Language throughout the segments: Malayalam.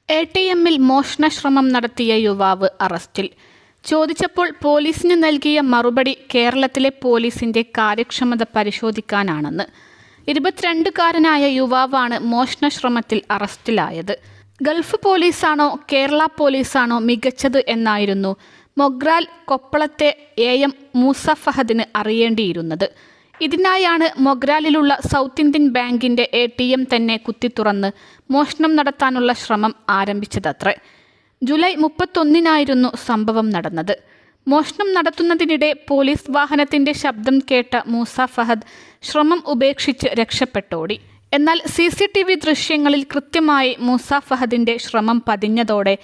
ATMിൽ മോഷണശ്രമം നടത്തിയ യുവാവ് അറസ്റ്റിൽ. ചോദിച്ചപ്പോൾ പോലീസിന് നൽകിയ മറുപടി കേരളത്തിലെ പോലീസിന്റെ കാര്യക്ഷമത പരിശോധിക്കാനാണെന്ന്. 22കാരനായ യുവാവാണ് മോഷണശ്രമത്തിൽ അറസ്റ്റിലായത്. ഗൾഫ് പോലീസാണോ കേരള പോലീസാണോ മികച്ചത് എന്നായിരുന്നു മൊഗ്രാൽ കൊപ്പളത്തെ AM മൂസ ഫഹദിന് അറിയേണ്ടിയിരുന്നത്. ഇതിനായാണ് മൊഗ്രാലിലുള്ള സൗത്ത് ഇന്ത്യൻ ബാങ്കിന്റെ ATM തന്നെ കുത്തിത്തുറന്ന് മോഷണം നടത്താനുള്ള ശ്രമം ആരംഭിച്ചതത്രേ. ജൂലൈ 31-നായിരുന്നു സംഭവം നടന്നത്. മോഷണം നടത്തുന്നതിനിടെ പോലീസ് വാഹനത്തിന്റെ ശബ്ദം കേട്ട മൂസ ഫഹദ് ശ്രമം ഉപേക്ഷിച്ച് രക്ഷപ്പെട്ടോടി. എന്നാൽ CCTV ദൃശ്യങ്ങളിൽ കൃത്യമായി മൂസ ഫഹദിന്റെ ശ്രമം പതിഞ്ഞതോടെ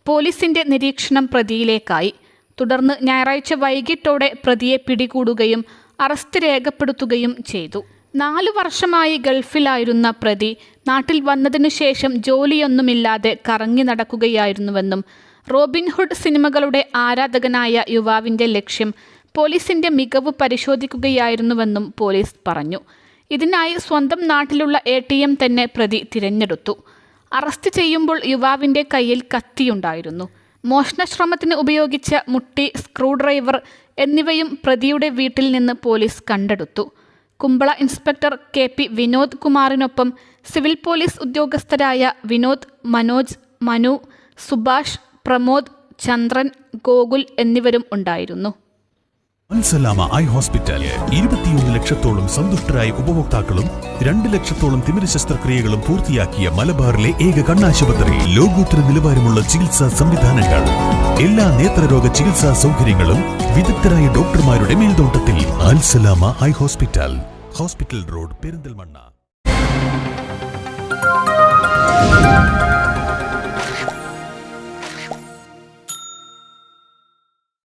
പോലീസിന്റെ നിരീക്ഷണം പ്രതിയിലേക്കായി. തുടർന്ന് ഞായറാഴ്ച വൈകിട്ടോടെ പ്രതിയെ പിടികൂടുകയും അറസ്റ്റ് രേഖപ്പെടുത്തുകയും ചെയ്തു. 4 വർഷമായി ഗൾഫിലായിരുന്ന പ്രതി നാട്ടിൽ വന്നതിനു ശേഷം ജോലിയൊന്നുമില്ലാതെ കറങ്ങി നടക്കുകയായിരുന്നുവെന്നും റോബിൻഹുഡ് സിനിമകളുടെ ആരാധകനായ യുവാവിന്റെ ലക്ഷ്യം പോലീസിന്റെ മികവ് പരിശോധിക്കുകയായിരുന്നുവെന്നും പോലീസ് പറഞ്ഞു. ഇതിനായി സ്വന്തം നാട്ടിലുള്ള ATM തന്നെ പ്രതി തിരഞ്ഞെടുത്തു. അറസ്റ്റ് ചെയ്യുമ്പോൾ യുവാവിന്റെ കയ്യിൽ കത്തിയുണ്ടായിരുന്നു. മോഷണശ്രമത്തിന് ഉപയോഗിച്ച മുട്ടി, സ്ക്രൂ ഡ്രൈവർ എന്നിവയും പ്രതിയുടെ വീട്ടിൽ നിന്ന് പോലീസ് കണ്ടെടുത്തു. കുമ്പള ഇൻസ്പെക്ടർ KP വിനോദ് കുമാറിനൊപ്പം സിവിൽ പോലീസ് ഉദ്യോഗസ്ഥരായ വിനോദ്, മനോജ്, മനു, സുഭാഷ്, പ്രമോദ്, ചന്ദ്രൻ, ഗോകുൽ എന്നിവരും ഉണ്ടായിരുന്നു. അൽസലാമ ഐ ഹോസ്പിറ്റൽ 21 ലക്ഷത്തോളം സന്തുഷ്ടരായ ഉപഭോക്താക്കളും 2 ലക്ഷത്തോളം തിമിര ശസ്ത്രക്രിയകളും പൂർത്തിയാക്കിയ മലബാറിലെ ഏക കണ്ണാശുപത്രി. ലോകോത്തര നിലവാരമുള്ള ചികിത്സാ സംവിധാനങ്ങൾ, എല്ലാ നേത്രരോഗ ചികിത്സാ സൗകര്യങ്ങളും വിദഗ്ധരായ ഡോക്ടർമാരുടെ മേൽനോട്ടത്തിൽ. Al Salama eye hospital, hospital road, Perinthalmanna.